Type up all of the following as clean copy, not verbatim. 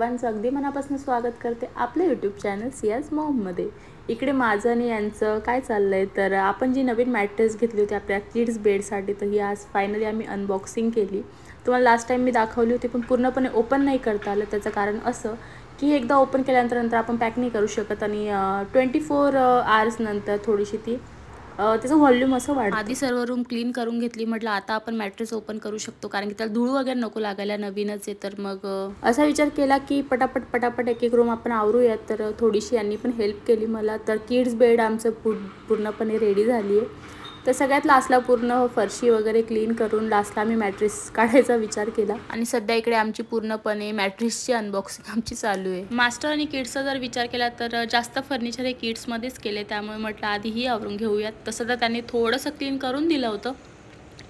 सर्वांचं अगदी मनापासून स्वागत करते आपल्या यूट्यूब चॅनल सियाज मॉममध्ये। इकडे माझं आणि यांचं काय चाललंय तर आपण जी नवीन मॅट्रेस घेतली होती आपल्या किड्स बेडसाठी, तर ही आज फायनली आम्ही अनबॉक्सिंग केली। तुम्हाला लास्ट टाइम मी दाखवली होती पण पूर्णपणे ओपन नाही करता आलं। त्याचं कारण असं की एकदा ओपन केल्यानंतर आपण पॅक नाही करू शकत आणि 24 आवर्स नंतर थोडीशी ती त्याचं व्हॉल्यूम असं वाढतं। आधी सर्व रूम क्लीन करून घेतली, म्हटलं आता आपण मॅट्रेस ओपन करू शकतो कारण की त्याला धूळ वगैरे नको लागायला, नवीनच आहे। तर मग असा विचार केला की पटापट एक एक रूम आपण आवरूयात। तर थोडीशी यांनी पण हेल्प केली मला। तर किड्स बेड आमचं पूर्णपणे रेडी झाली आहे। तर सगळ्यात लास्टला पूर्ण फरशी वगैरे क्लीन करून लास्टला आम्ही मॅट्रेस काढायचा विचार केला आणि सध्या इकडे आमची पूर्णपणे मॅट्रेसची अनबॉक्सिंग आमची चालू आहे। मास्टर आणि किड्सचा जर विचार केला तर जास्त फर्निचर हे किड्समध्येच केले, त्यामुळे म्हटलं आधी ही आवरून घेऊयात। तसं तर त्यांनी थोडंसं क्लीन करून दिलं होतं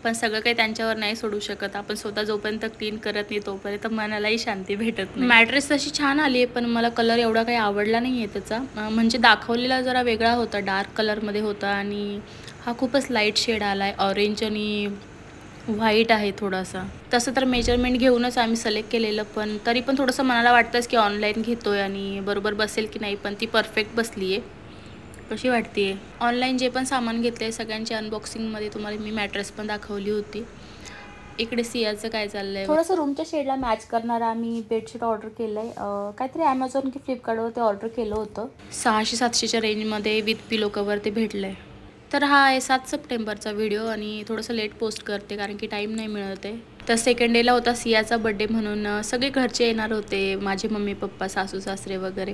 पण सगळं काही त्यांच्यावर नाही सोडू शकत आपण। स्वतः जोपर्यंत क्लीन करत नाही तोपर्यंत मनालाही शांती भेटत नाही। मॅट्रेस तशी छान आली आहे पण मला कलर एवढा काही आवडला नाही आहे त्याचा। म्हणजे दाखवलेला जरा वेगळा होता, डार्क कलरमध्ये होता आणि हा खूपच लाईट शेड आला आहे, ऑरेंज आणि व्हाईट आहे थोडासा। तसं तर मेजरमेंट घेऊनच आम्ही सिलेक्ट केलेलं, पण तरी पण थोडंसं मनाला वाटतंच की ऑनलाईन घेतोय आणि बरोबर बसेल की नाही, पण ती परफेक्ट बसली आहे। कशी वाटते ऑनलाईन जे पण सामान घेतलं आहे सगळ्यांची अनबॉक्सिंगमध्ये तुम्हाला मी मॅट्रेस पण दाखवली होती। इकडे सियाचं काय चाललंय, थोडंसं रूमच्या शेडला मॅच करणारा आम्ही बेडशीट ऑर्डर केलं आहे। काहीतरी ॲमेझॉन की फ्लिपकार्टवर ते ऑर्डर केलं होतं, 600-700च्या रेंजमध्ये विथ पिलो कवर ते भेटलं आहे। तर हा आहे 7 सप्टेंबरचा व्हिडिओ आणि थोडंसं लेट पोस्ट करते कारण की टाईम नाही मिळत आहे। तर सेकंड डेला होता सियाचा बड्डे म्हणून सगळे घरचे येणार होते, माझे मम्मी पप्पा सासू सासरे वगैरे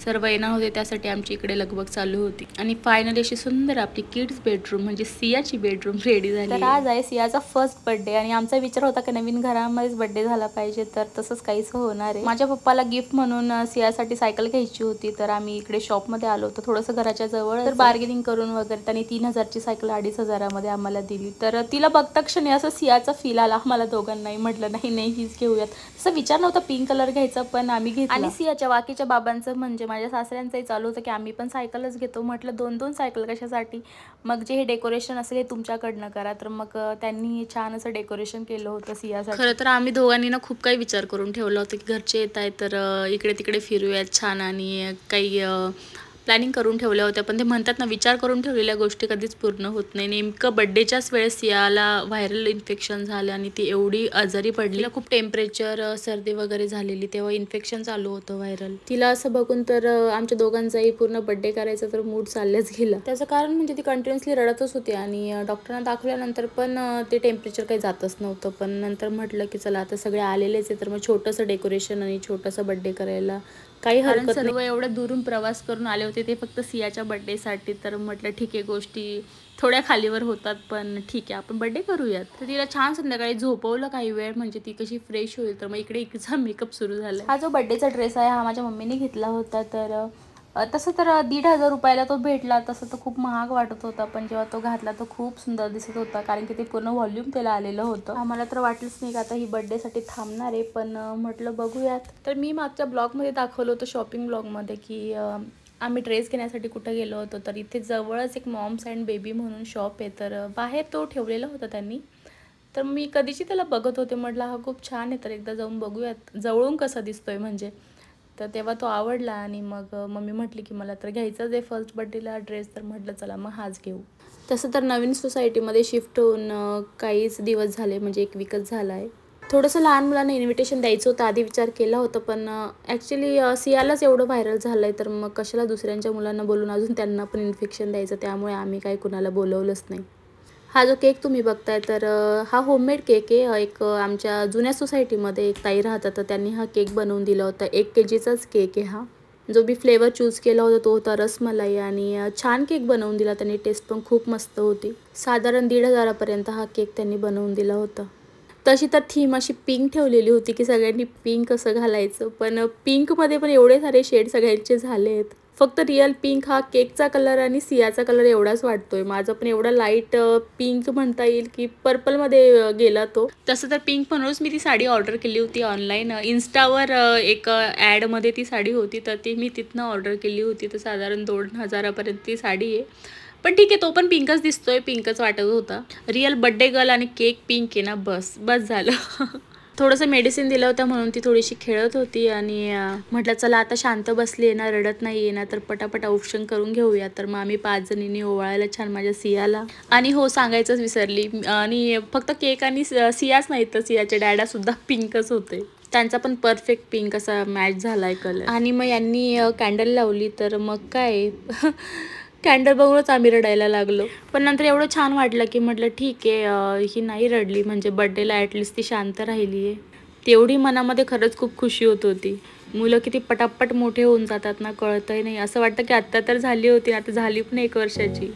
सर्व येणार होते, त्यासाठी आमची इकडे लगबग चालू होती। आणि फायनली अशी सुंदर आपली किड्स बेडरूम म्हणजे सियाची बेडरूम रेडी झाली। तर आज आहे सियाचा फर्स्ट बड्डे आणि आमचा विचार होता की नवीन घरामध्येच बड्डे झाला पाहिजे, तर तसंच काहीच होणार आहे। माझ्या पप्पाला गिफ्ट म्हणून सियासाठी सायकल घ्यायची होती, तर आम्ही इकडे शॉपमध्ये आलो होतो थोडंसं घराच्या जवळ, तर बार्गेनिंग करून वगैरे त्यांनी 3000ची सायकल 2500मध्ये आम्हाला दिली। तर तिला बघता क्षणी असं सियाचा फील आला मला दोघांनाही, म्हटलं नाही हीच घेऊयात। तसं विचार नव्हता पिंक कलर घ्यायचा पण आम्ही घेतला। आणि सियाच्या बाकीच्या बाबांचं म्हणजे माझ्या सासऱ्यांचंही चालू होतं की आम्ही पण सायकलच घेतो। म्हटलं 2-2 सायकल कशासाठी, मग जे हे डेकोरेशन असेल हे तुमच्याकडनं करा। तर मग त्यांनी छान असं डेकोरेशन केलं होतं सियासाठी। खरं तर आम्ही दोघांनी ना खूप काही विचार करून ठेवला होता की घरचे येत आहेत तर इकडे तिकडे फिरूयात छान आणि काही प्लॅनिंग करून ठेवल्या होत्या, पण ते म्हणतात ना विचार करून ठेवलेल्या गोष्टी कधीच पूर्ण होत नाही। नेमकं बड्डेच्याच वेळेस सियाला व्हायरल इन्फेक्शन झालं आणि ती एवढी आजारी पडली, खूप टेम्परेचर सर्दी वगैरे झालेली, तेव्हा इन्फेक्शन चालू होतं व्हायरल। तिला असं बघून तर आमच्या दोघांचाही पूर्ण बड्डे करायचा तर मूड चालल्याच गेला। त्याचं कारण म्हणजे ती कंटिन्युअसली रडतच होती आणि डॉक्टरांना दाखवल्यानंतर पण ते टेम्परेचर काही जातच नव्हतं। पण नंतर म्हटलं की चला आता सगळे आलेलेच आहे तर मग छोटंसं डेकोरेशन आणि छोटंसं बड्डे करायला काही हरकत नाही। सर्व एवढ्या दुरून प्रवास करून आले होते ते फक्त सियाच्या बड्डेसाठी, तर म्हटलं ठीक आहे गोष्टी थोड्या खालीवर होतात पण ठीक आहे आपण बड्डे करूयात। तर तिला छान संध्याकाळी झोपवलं काही वेळ म्हणजे ती कशी फ्रेश होईल। तर मग इकडे इकडचा मेकअप सुरू झाला। हा जो बड्डेचा ड्रेस आहे हा माझ्या मम्मीने घेतला होता, तर तसं तर 1500 रुपयाला तो भेटला, तसं तर खूप महाग वाटत होता पण जेव्हा तो घातला तो खूप सुंदर दिसत होता कारण की ते पूर्ण व्हॉल्यूम त्याला आलेलं होतं। आम्हाला तर वाटलंच नाही की आता ही बड्डेसाठी थांबणार आहे, पण म्हटलं बघूयात। तर मी मागच्या ब्लॉगमध्ये दाखवलं होतं शॉपिंग ब्लॉगमध्ये की आम्ही ड्रेस घेण्यासाठी कुठं गेलो होतो, तर इथे जवळच एक मॉम्स अँड बेबी म्हणून शॉप आहे, तर बाहेर तो ठेवलेला होता त्यांनी। तर मी कधीची त्याला बघत होते, म्हटलं हा खूप छान आहे तर एकदा जाऊन बघूयात जवळून कसा दिसतोय म्हणजे। तर तेव्हा तो आवडला आणि मग मम्मी म्हटली की मला तर घ्यायचाच आहे फर्स्ट बड्डेला ड्रेस, तर म्हटलं चला मग हाच घेऊ। तसं तर नवीन सोसायटीमध्ये शिफ्ट होऊन काहीच दिवस झाले, म्हणजे 1 वीकच झाला आहे। थोडंसं लहान मुलांना इन्व्हिटेशन द्यायचं होतं आधी विचार केला होता, पण ॲक्च्युली सियालाच एवढं व्हायरल झालं आहे तर मग कशाला दुसऱ्यांच्या मुलांना बोलून अजून त्यांना पण इन्फेक्शन द्यायचं, त्यामुळे आम्ही काही कुणाला बोलवलंच नाही। हा जो केक तुम्ही बघताय तर हा होममेड केक आहे। एक आमच्या जुन्या सोसायटीमध्ये एक ताई राहतात तर त्यांनी हा केक बनवून दिला होता। 1 kgचाच केक आहे हा। जो मी फ्लेवर चूज केला होता तो होता रसमलाई आणि छान केक बनवून दिला त्यांनी, टेस्ट पण खूप मस्त होती। साधारण 1500पर्यंत हा केक त्यांनी बनवून दिला होता। तशी तर थीम अशी पिंक ठेवलेली होती की सगळ्यांनी पिंक कसं घालायचं, पण पिंकमध्ये पण एवढे सारे शेड सगळ्यांचे झाले आहेत। फक्त रिअल पिंक हा केकचा कलर आणि सियाचा कलर एवढाच वाटतोय। माझा पण एवढा लाईट पिंक म्हणता येईल की पर्पलमध्ये गेला तो। तसं तर पिंक म्हणूनच मी ती साडी ऑर्डर केली होती ऑनलाईन, इन्स्टावर एक ॲडमध्ये ती साडी होती तर ती मी तिथनं ऑर्डर केली होती। तर साधारण 2000पर्यंत ती साडी आहे, पण ठीक आहे तो पण पिंकच दिसतोय, पिंकच वाटत होता। रिअल बड्डे गर्ल आणि केक पिंक आहे ना, बस झालं। थोडंसं मेडिसिन दिलं होतं म्हणून ती थोडीशी खेळत होती आणि म्हटलं चला आता शांत बसली आहे ना, रडत नाही आहे ना, तर पटापट औषण करून घेऊया. तर मग आम्ही 5 जणींनी ओवाळायला छान माझ्या सियाला. आणि हो सांगायचंच विसरली, आणि फक्त केक आणि सियाच नाही तर सियाचे डॅडासुद्धा पिंकच होते. त्यांचा पण परफेक्ट पिंक असा मॅच झालाय कलर. आणि मग यांनी कॅन्डल लावली तर मग काय कॅन्डल बघूनच आम्ही रडायला लागलो. पण नंतर एवढं छान वाटलं की म्हटलं ठीक आहे, ही नाही रडली म्हणजे बड्डेला ॲटलिस्ट ती शांत राहिली आहे. तेवढी मनामध्ये खरंच खूप खुशी होत होती. मुलं किती पटापट मोठे होऊन जातात ना, कळतही नाही. असं वाटतं की आत्ता तर झाली होती, आता झाली पण 1 वर्षाची.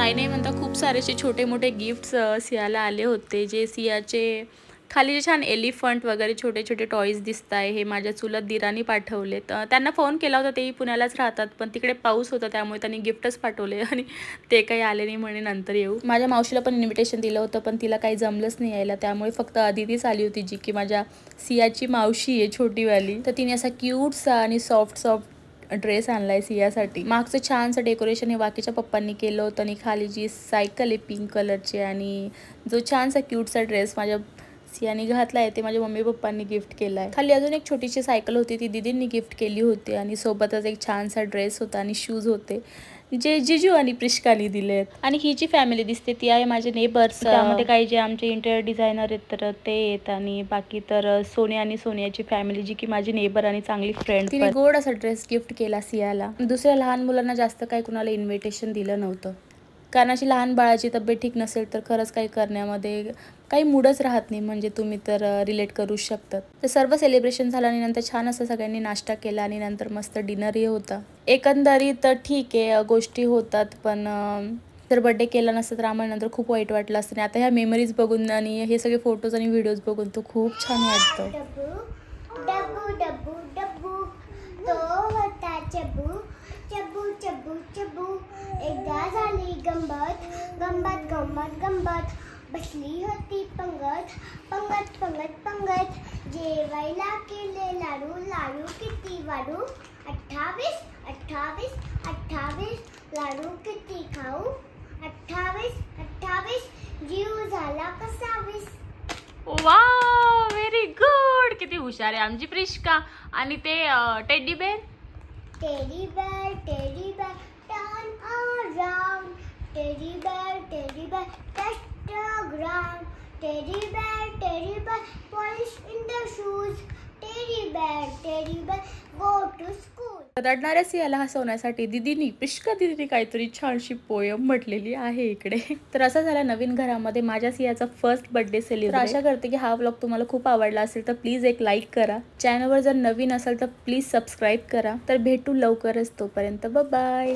नाही म्हणता खूप सारेसे छोटे मोठे गिफ्ट्स सियाला आले होते. जे सियाचे खाली जे छान एलिफंट वगैरे छोटे छोटे टॉईज दिसत आहे, हे माझ्या चुलत दिरांनी पाठवलेत. त्यांना फोन केला होता, तेही पुण्यालाच राहतात, पण तिकडे पाऊस होता त्यामुळे त्यांनी गिफ्टच पाठवले आणि ते काही आले नाही म्हणे नंतर येऊ. माझ्या मावशीला पण इन्व्हिटेशन दिलं होतं पण तिला काही जमलंच नाही यायला, त्यामुळे फक्त अदितीच आली होती जी की माझ्या सियाची मावशी आहे छोटीवाली. तर तिने असा क्यूटसा आणि सॉफ्ट ड्रेस आणलाय सियासाठी. मागचं छानसं डेकोरेशन हे बाकीच्या पप्पांनी केलं होतं आणि खाली जी सायकल आहे पिंक कलरची आणि जो छानसा क्यूटसा ड्रेस माझ्या सियाने घातला आहे ते माझ्या मम्मी पप्पांनी गिफ्ट केला आहे. खाली अजून एक छोटीशी सायकल होती, ती दीदींनी गिफ्ट केली होती आणि सोबतच एक छानसा ड्रेस होता आणि शूज होते जे जिजू आणि प्रिश्कानी दिले आहेत. आणि ही जी फॅमिली दिसते ती आहे माझे नेबर्स. त्यामध्ये काही जे आमचे इंटेरियर डिझायनर आहेत तर ते आहेत आणि बाकी तर सोनिया आणि सोनियाची फॅमिली जी की माझी नेबर आणि चांगली फ्रेंड. तिने गोड असा ड्रेस गिफ्ट केला सियाला. दुसऱ्या लहान मुलांना जास्त काही कुणाला इन्व्हिटेशन दिलं नव्हतं, कारण अशी लहान बाळाची तब्येत ठीक नसेल तर खरंच काही करण्यामध्ये काही मूडच राहत नाही, म्हणजे तुम्ही तर रिलेट करू शकतात. तर सर्व सेलिब्रेशन झालं आणि नंतर छान असं सगळ्यांनी नाश्ता केला आणि नंतर मस्त डिनरही होता. एकंदरीत ठीक आहे गोष्टी होतात, पण जर बड्डे केला नसतं तर आम्हाला नंतर खूप वाईट वाटलं असतं. आणि आता ह्या मेमरीज बघून आणि हे सगळे फोटोज आणि व्हिडिओज बघून तो खूप छान वाटतं. डब्बू डब्बू डब्बू तो होता चब्बू चब्बू चब्बू चब्बू. एकदा झाली गंमत गंमत गंमत गंमत. बसली होती पंगत पंगत पंगत पंगत. जेवायला केले लाडू लाडू किती वाढू. 28 28 28 लाडू किती खाऊ. 28 28 जीव झाला कसा 20. Wow, very good. किती हुशार आहे आमची प्रिश्का. आणि ते teddy bear turn around. Teddy bear touch the ground. Teddy bear polish in the shoes. Teddy bear go to school. रडणाऱ्या सियाला हसवण्यासाठी दिदीनी प्रिश्का दिदीनी काहीतरी छानशी पोयम म्हटलेली आहे इकडे. तर असं झालं नवीन घरामध्ये माझ्या सियाचा फर्स्ट बर्थडे सेलिब्रेट. आशा करते की हा व्लॉग तुम्हाला खूप आवडला असेल तर प्लीज एक लाईक करा. चॅनलवर जर नवीन असेल तर प्लीज सबस्क्राईब करा. तर भेटू लवकरच, तोपर्यंत बाय.